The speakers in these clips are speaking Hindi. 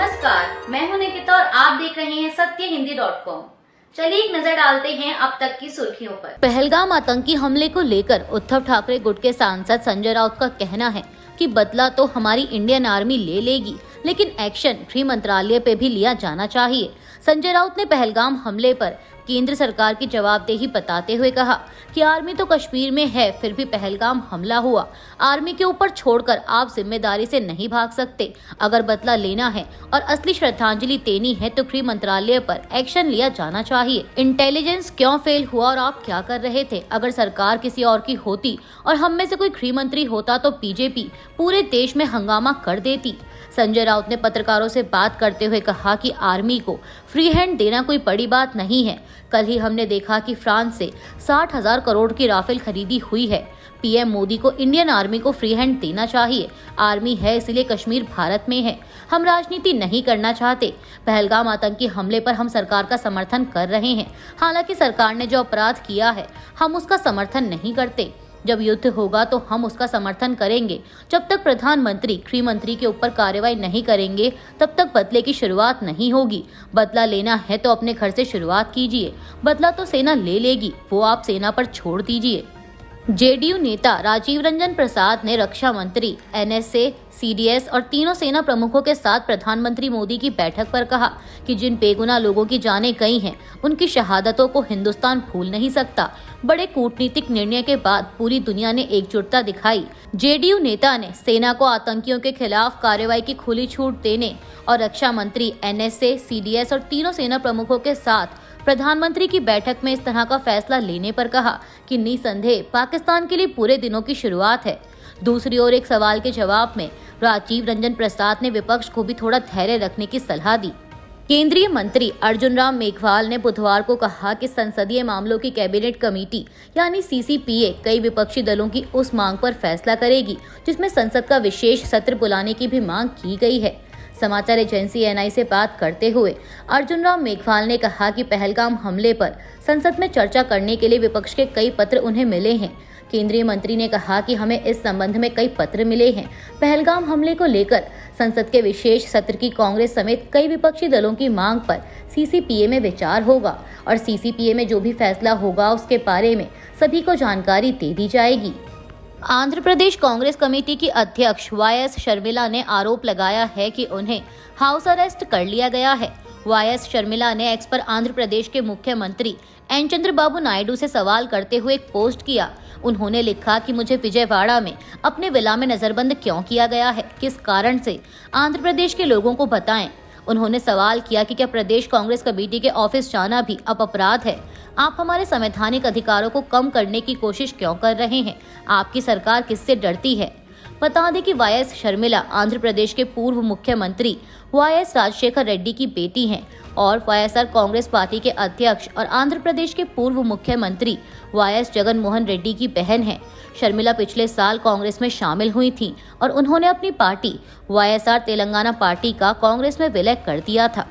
नमस्कार, मैं हूं निकिता और आप देख रहे हैं सत्यहिंदी.com। चलिए एक नजर डालते हैं अब तक की सुर्खियों पर। पहलगाम आतंकी हमले को लेकर उद्धव ठाकरे गुट के सांसद संजय राउत का कहना है कि बदला तो हमारी इंडियन आर्मी ले लेगी, लेकिन एक्शन गृह मंत्रालय पे भी लिया जाना चाहिए। संजय राउत ने पहलगाम हमले पर केंद्र सरकार की जवाबदेही बताते हुए कहा कि आर्मी तो कश्मीर में है, फिर भी पहलगाम हमला हुआ। आर्मी के ऊपर छोड़कर आप जिम्मेदारी से नहीं भाग सकते। अगर बदला लेना है और असली श्रद्धांजलि देनी है तो गृह मंत्रालय पर एक्शन लिया जाना चाहिए। इंटेलिजेंस क्यों फेल हुआ और आप क्या कर रहे थे? अगर सरकार किसी और की होती और हम में से कोई गृह मंत्री होता तो बीजेपी पूरे देश में हंगामा कर देती। संजय राउत ने पत्रकारों से बात करते हुए कहा कि आर्मी को फ्री हैंड देना कोई बड़ी बात नहीं है। कल ही हमने देखा कि फ्रांस से 60,000 करोड़ की राफेल खरीदी हुई है। पीएम मोदी को इंडियन आर्मी को फ्री हैंड देना चाहिए। आर्मी है इसलिए कश्मीर भारत में है। हम राजनीति नहीं करना चाहते। पहलगाम आतंकी हमले पर हम सरकार का समर्थन कर रहे हैं। हालांकि सरकार ने जो अपराध किया है हम उसका समर्थन नहीं करते। जब युद्ध होगा तो हम उसका समर्थन करेंगे। जब तक प्रधानमंत्री गृह मंत्री के ऊपर कार्रवाई नहीं करेंगे तब तक बदले की शुरुआत नहीं होगी। बदला लेना है तो अपने घर से शुरुआत कीजिए। बदला तो सेना ले लेगी, वो आप सेना पर छोड़ दीजिए। जेडीयू नेता राजीव रंजन प्रसाद ने रक्षा मंत्री, एनएसए, सीडीएस और तीनों सेना प्रमुखों के साथ प्रधानमंत्री मोदी की बैठक पर कहा कि जिन बेगुनाह लोगों की जानें गई हैं, उनकी शहादतों को हिंदुस्तान भूल नहीं सकता। बड़े कूटनीतिक निर्णय के बाद पूरी दुनिया ने एकजुटता दिखाई। जेडीयू नेता ने सेना को आतंकियों के खिलाफ कार्रवाई की खुली छूट देने और रक्षा मंत्री, एनएसए, सीडीएस और तीनों सेना प्रमुखों के साथ प्रधानमंत्री की बैठक में इस तरह का फैसला लेने पर कहा कि निसंदेह पाकिस्तान के लिए पूरे दिनों की शुरुआत है। दूसरी ओर एक सवाल के जवाब में राजीव रंजन प्रसाद ने विपक्ष को भी थोड़ा धैर्य रखने की सलाह दी। केंद्रीय मंत्री अर्जुन राम मेघवाल ने बुधवार को कहा कि संसदीय मामलों की कैबिनेट कमेटी यानी सीसीपीए कई विपक्षी दलों की उस मांग पर फैसला करेगी जिसमें संसद का विशेष सत्र बुलाने की भी मांग की गई है। समाचार एजेंसी एएनआई से बात करते हुए अर्जुन राम मेघवाल ने कहा कि पहलगाम हमले पर संसद में चर्चा करने के लिए विपक्ष के कई पत्र उन्हें मिले हैं। केंद्रीय मंत्री ने कहा कि हमें इस संबंध में कई पत्र मिले हैं। पहलगाम हमले को लेकर संसद के विशेष सत्र की कांग्रेस समेत कई विपक्षी दलों की मांग पर सीसीपीए में विचार होगा और सीसीपीए में जो भी फैसला होगा उसके बारे में सभी को जानकारी दे दी जाएगी। आंध्र प्रदेश कांग्रेस कमेटी की अध्यक्ष वाईएस शर्मिला ने आरोप लगाया है कि उन्हें हाउस अरेस्ट कर लिया गया है। वाईएस शर्मिला ने एक्स पर आंध्र प्रदेश के मुख्यमंत्री एन चंद्रबाबू नायडू से सवाल करते हुए एक पोस्ट किया। उन्होंने लिखा कि मुझे विजयवाड़ा में अपने विला में नजरबंद क्यों किया गया है, किस कारण से, आंध्र प्रदेश के लोगों को बताएं। उन्होंने सवाल किया कि क्या प्रदेश कांग्रेस कमेटी के ऑफिस जाना भी अब अपराध है? आप हमारे संवैधानिक अधिकारों को कम करने की कोशिश क्यों कर रहे हैं? आपकी सरकार किससे डरती है? बता दें कि वाईएस शर्मिला आंध्र प्रदेश के पूर्व मुख्यमंत्री वाईएस राजशेखर रेड्डी की बेटी हैं और वाईएसआर कांग्रेस पार्टी के अध्यक्ष और आंध्र प्रदेश के पूर्व मुख्यमंत्री वाईएस जगन मोहन रेड्डी की बहन हैं। शर्मिला पिछले साल कांग्रेस में शामिल हुई थीं और उन्होंने अपनी पार्टी वाईएसआर तेलंगाना पार्टी का कांग्रेस में विलय कर दिया था।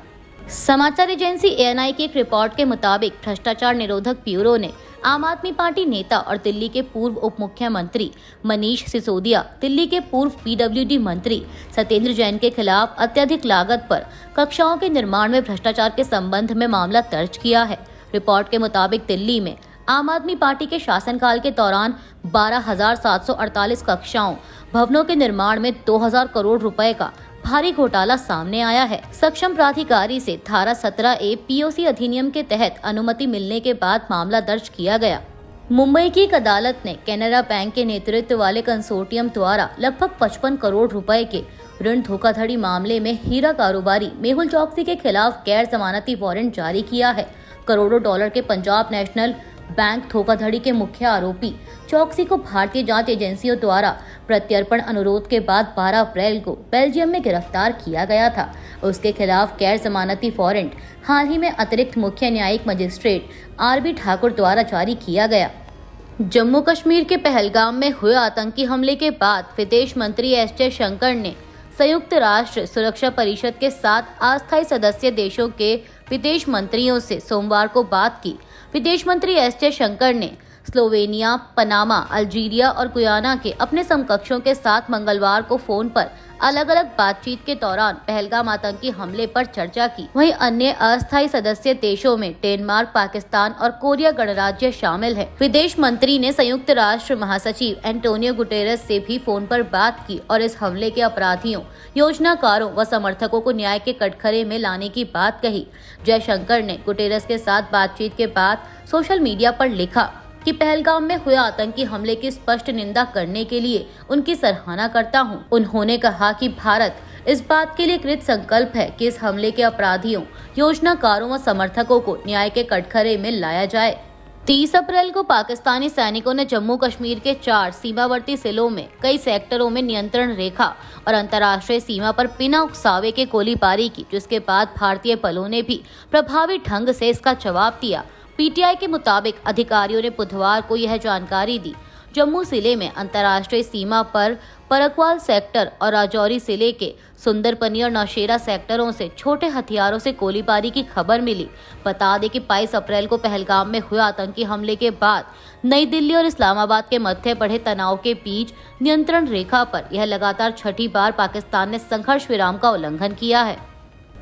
समाचार एजेंसी एएनआई की एक रिपोर्ट के मुताबिक भ्रष्टाचार निरोधक ब्यूरो ने आम आदमी पार्टी नेता और दिल्ली के पूर्व उप मुख्यमंत्री मनीष सिसोदिया, दिल्ली के पूर्व पीडब्ल्यूडी मंत्री सत्येंद्र जैन के खिलाफ अत्यधिक लागत पर कक्षाओं के निर्माण में भ्रष्टाचार के संबंध में मामला दर्ज किया है। रिपोर्ट के मुताबिक दिल्ली में आम आदमी पार्टी के शासनकाल के दौरान 12,748 कक्षाओं भवनों के निर्माण में 2,000 करोड़ रुपए का भारी घोटाला सामने आया है। सक्षम प्राधिकारी से धारा 17A पीओसी अधिनियम के तहत अनुमति मिलने के बाद मामला दर्ज किया गया। मुंबई की एक अदालत ने कैनरा बैंक के नेतृत्व वाले कंसोर्टियम द्वारा लगभग 55 करोड़ रुपए के ऋण धोखाधड़ी मामले में हीरा कारोबारी मेहुल चौकसी के खिलाफ गैर जमानती वारंट जारी किया है। करोड़ों डॉलर के पंजाब नेशनल बैंक धोखाधड़ी के मुख्य आरोपी चौकसी को भारतीय जांच एजेंसियों द्वारा प्रत्यर्पण अनुरोध के बाद 12 अप्रैल को बेल्जियम में गिरफ्तार किया गया था। उसके खिलाफ गैर जमानती वारंट हाल ही में अतिरिक्त मुख्य न्यायिक मजिस्ट्रेट आरबी ठाकुर द्वारा जारी किया गया। जम्मू कश्मीर के पहलगाम में हुए आतंकी हमले के बाद विदेश मंत्री एस जयशंकर ने संयुक्त राष्ट्र सुरक्षा परिषद के 7 अस्थायी सदस्य देशों के विदेश मंत्रियों से सोमवार को बात की। विदेश मंत्री एस जयशंकर ने स्लोवेनिया, पनामा, अल्जीरिया और गुयाना के अपने समकक्षों के साथ मंगलवार को फोन पर अलग अलग बातचीत के दौरान पहलगाम आतंकी हमले पर चर्चा की। वहीं अन्य अस्थायी सदस्य देशों में डेनमार्क, पाकिस्तान और कोरिया गणराज्य शामिल है। विदेश मंत्री ने संयुक्त राष्ट्र महासचिव एंटोनियो गुटेरेस से भी फोन पर बात की और इस हमले के अपराधियों, योजनाकारों व समर्थकों को न्याय के कटघरे में लाने की बात कही। जयशंकर ने गुटेरेस के साथ बातचीत के बाद सोशल मीडिया पर लिखा कि पहलगाम में हुए आतंकी हमले की स्पष्ट निंदा करने के लिए उनकी सराहना करता हूं। उन्होंने कहा कि भारत इस बात के लिए कृत संकल्प है कि इस हमले के अपराधियों, योजनाकारों व समर्थकों को न्याय के कटघरे में लाया जाए। 30 अप्रैल को पाकिस्तानी सैनिकों ने जम्मू कश्मीर के 4 सीमावर्ती जिलों में कई सेक्टरों में नियंत्रण रेखा और अंतर्राष्ट्रीय सीमा पर बिना उकसावे के गोलीबारी की, जिसके बाद भारतीय बलों ने भी प्रभावी ढंग से इसका जवाब दिया। पीटीआई के मुताबिक अधिकारियों ने बुधवार को यह जानकारी दी। जम्मू जिले में अंतर्राष्ट्रीय सीमा पर परकवाल सेक्टर और राजौरी जिले के सुंदरपनी और नौशेरा सेक्टरों से छोटे हथियारों से गोलीबारी की खबर मिली। बता दें कि 22 अप्रैल को पहलगाम में हुए आतंकी हमले के बाद नई दिल्ली और इस्लामाबाद के मध्य बढ़े तनाव के बीच नियंत्रण रेखा पर यह लगातार छठी बार पाकिस्तान ने संघर्ष विराम का उल्लंघन किया है।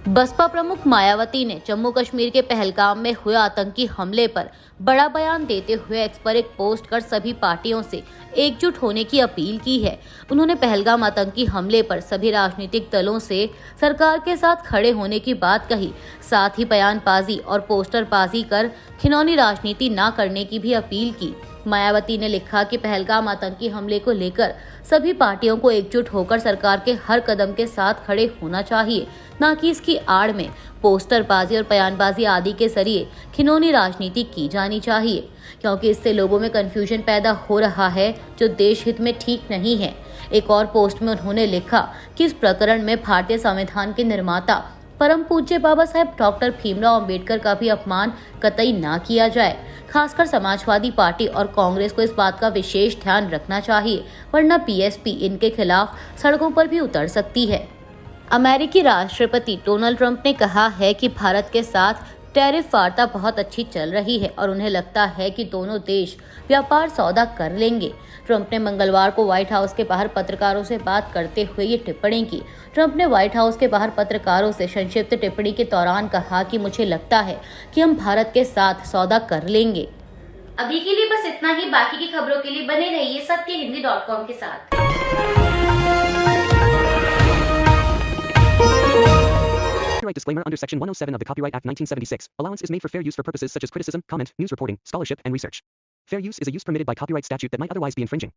बसपा प्रमुख मायावती ने जम्मू कश्मीर के पहलगाम में हुए आतंकी हमले पर बड़ा बयान देते हुए एक्स पर एक पोस्ट कर सभी पार्टियों से एकजुट होने की अपील की है। उन्होंने पहलगाम आतंकी हमले पर सभी राजनीतिक दलों से सरकार के साथ खड़े होने की बात कही। साथ ही बयानबाजी और पोस्टरबाजी कर खिलौनी राजनीति न करने की भी अपील की। मायावती ने लिखा कि पहलगाम आतंकी हमले को लेकर सभी पार्टियों को एकजुट होकर सरकार के हर कदम के साथ खड़े होना चाहिए, न कि इसकी आड़ में पोस्टरबाजी और बयानबाजी आदि के जरिए खिलौनी राजनीति की जानी चाहिए, क्योंकि इससे लोगों में कंफ्यूजन पैदा हो रहा है जो देश हित में ठीक नहीं है। एक और पोस्ट में उन्होंने लिखा कि इस प्रकरण में भारतीय संविधान के निर्माता परम पूज्य बाबा साहेब डॉक्टर भीमराव अंबेडकर का भी अपमान कतई ना किया जाए। खासकर समाजवादी पार्टी और कांग्रेस को इस बात का विशेष ध्यान रखना चाहिए, वरना बीएसपी इनके खिलाफ सड़कों पर भी उतर सकती है। अमेरिकी राष्ट्रपति डोनाल्ड ट्रंप ने कहा है कि भारत के साथ टैरिफ वार्ता बहुत अच्छी चल रही है और उन्हें लगता है कि दोनों देश व्यापार सौदा कर लेंगे। ट्रंप ने मंगलवार को व्हाइट हाउस के बाहर पत्रकारों से बात करते हुए ये टिप्पणी की। ट्रंप ने व्हाइट हाउस के बाहर पत्रकारों से संक्षिप्त टिप्पणी के दौरान कहा कि मुझे लगता है कि हम भारत के साथ सौदा कर लेंगे। अभी के लिए बस इतना ही। बाकी की खबरों के लिए बने रहिए सत्यहिंदी.com के साथ। Copyright disclaimer under Section 107 of the Copyright Act 1976. Allowance is made for fair use for purposes such as criticism, comment, news reporting, scholarship, and research. Fair use is a use permitted by copyright statute that might otherwise be infringing.